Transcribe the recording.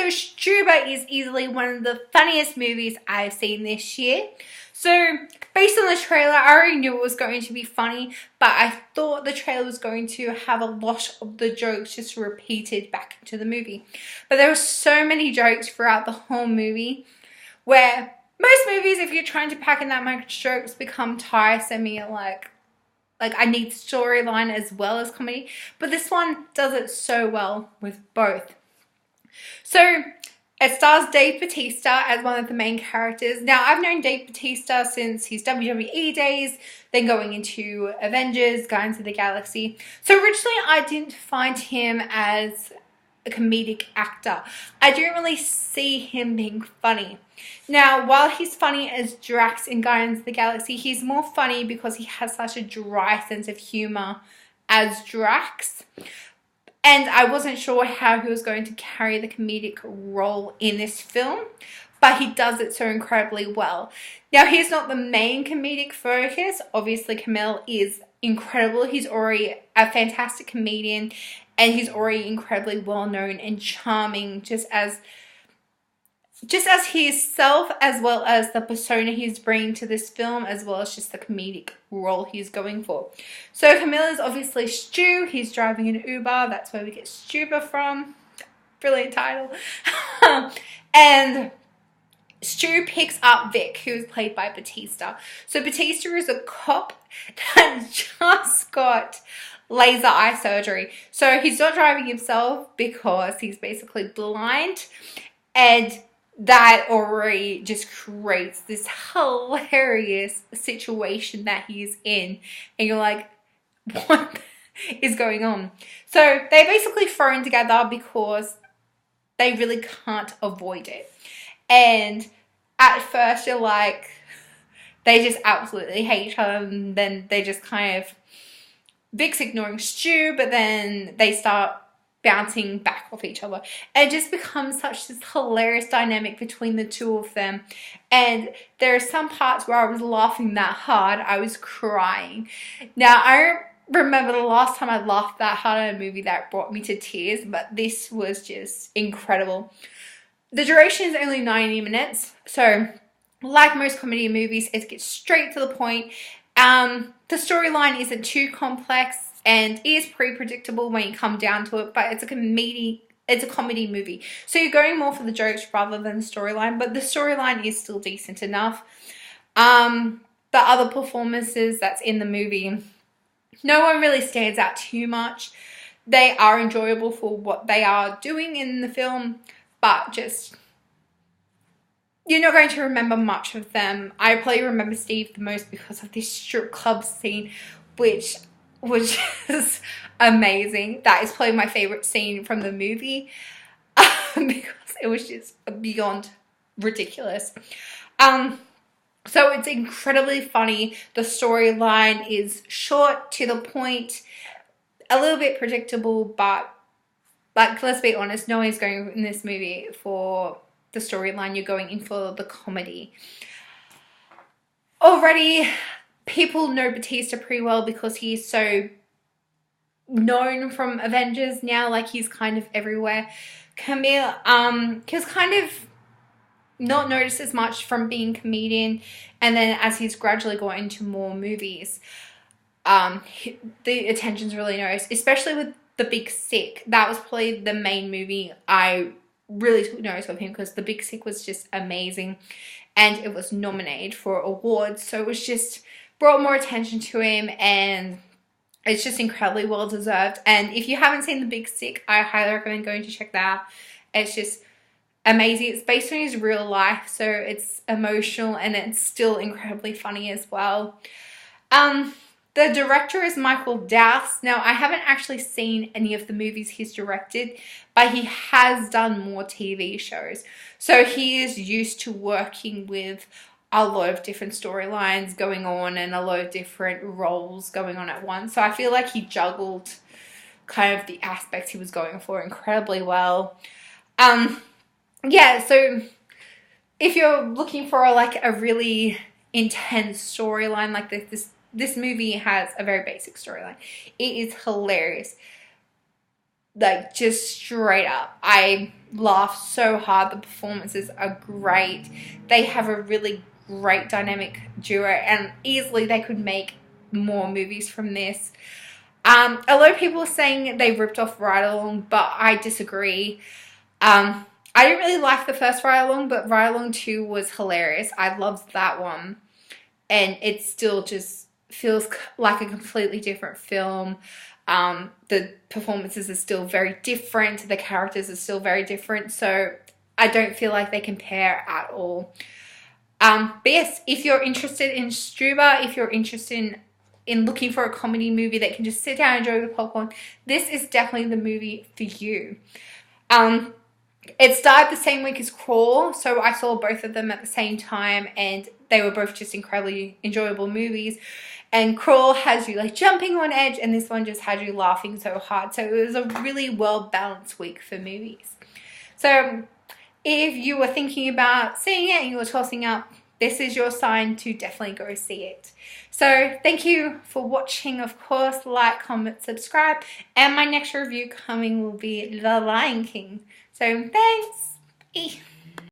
So Stuber is easily one of the funniest movies I've seen this year. So based on the trailer, I already knew it was going to be funny, but I thought the trailer was going to have a lot of the jokes just repeated back into the movie. But there were so many jokes throughout the whole movie, where most movies, if you're trying to pack in that much jokes, become tiresome. You're like I need storyline as well as comedy. But this one does it so well with both. So it stars Dave Bautista as one of the main characters. Now, I've known Dave Bautista since his WWE days, then going into Avengers, Guardians of the Galaxy. So originally, I didn't find him as a comedic actor. I didn't really see him being funny. Now, while he's funny as Drax in Guardians of the Galaxy, he's more funny because he has such a dry sense of humor as Drax. And I wasn't sure how he was going to carry the comedic role in this film, but he does it so incredibly well. Now, he's not the main comedic focus. Obviously, Camille is incredible. He's already a fantastic comedian, and he's already incredibly well known and charming, just as himself, as well as the persona he's bringing to this film, as well as just the comedic role he's going for. So Camille is obviously Stu. He's driving an Uber. That's where we get Stuber from. Brilliant title. And Stu picks up Vic, who is played by Bautista. So Bautista is a cop that just got laser eye surgery. So he's not driving himself because he's basically blind, and that already just creates this hilarious situation that he's in, and you're like, what is going on? So they basically thrown together because they really can't avoid it. And at first you're like, they just absolutely hate each other, and then they just kind of, Vic's ignoring Stu, but then they start bouncing back off each other. And it just becomes such this hilarious dynamic between the two of them. And there are some parts where I was laughing that hard, I was crying. Now, I don't remember the last time I laughed that hard at a movie that brought me to tears, but this was just incredible. The duration is only 90 minutes, so like most comedy movies, it gets straight to the point. The storyline isn't too complex, and it is pretty predictable when you come down to it, but it's a comedy movie. So you're going more for the jokes rather than the storyline, but the storyline is still decent enough. The other performances that's in the movie, no one really stands out too much. They are enjoyable for what they are doing in the film, but just, you're not going to remember much of them. I probably remember Steve the most because of this strip club scene, which was just amazing. That is probably my favorite scene from the movie because it was just beyond ridiculous. So it's incredibly funny. The storyline is short, to the point, a little bit predictable, but like, let's be honest, no one's going in this movie for the storyline. You're going in for the comedy. Already, people know Bautista pretty well because he's so known from Avengers now. Like, he's kind of everywhere. Camille, he was kind of not noticed as much from being comedian, and then as he's gradually got into more movies, the attention's really noticed, especially with The Big Sick. That was probably the main movie I really took notice of him, because The Big Sick was just amazing, and it was nominated for awards, so it was just brought more attention to him, and it's just incredibly well deserved. And if you haven't seen The Big Sick, I highly recommend going to check that out. It's just amazing. It's based on his real life, so it's emotional, and it's still incredibly funny as well. The director is Michael Dowse. Now, I haven't actually seen any of the movies he's directed, but he has done more TV shows. So he is used to working with a lot of different storylines going on and a lot of different roles going on at once. So I feel like he juggled kind of the aspects he was going for incredibly well. Yeah, so if you're looking for like a really intense storyline like this movie has a very basic storyline. It is hilarious. Like, just straight up. I laugh so hard. The performances are great. They have a really great dynamic duo, and easily they could make more movies from this. A lot of people are saying they ripped off Ride Along, but I disagree. I didn't really like the first Ride Along, but Ride Along 2 was hilarious. I loved that one. And it still just feels like a completely different film. The performances are still very different. The characters are still very different. So I don't feel like they compare at all. But yes, if you're interested in Stuber, if you're interested in looking for a comedy movie that can just sit down and enjoy with popcorn, this is definitely the movie for you. It started the same week as Crawl, so I saw both of them at the same time, and they were both just incredibly enjoyable movies. And Crawl has you like jumping on edge, and this one just had you laughing so hard. So it was a really well-balanced week for movies. So if you were thinking about seeing it and you were tossing up, this is your sign to definitely go see it. So thank you for watching. Of course, like, comment, subscribe, and my next review coming will be The Lion King. So thanks.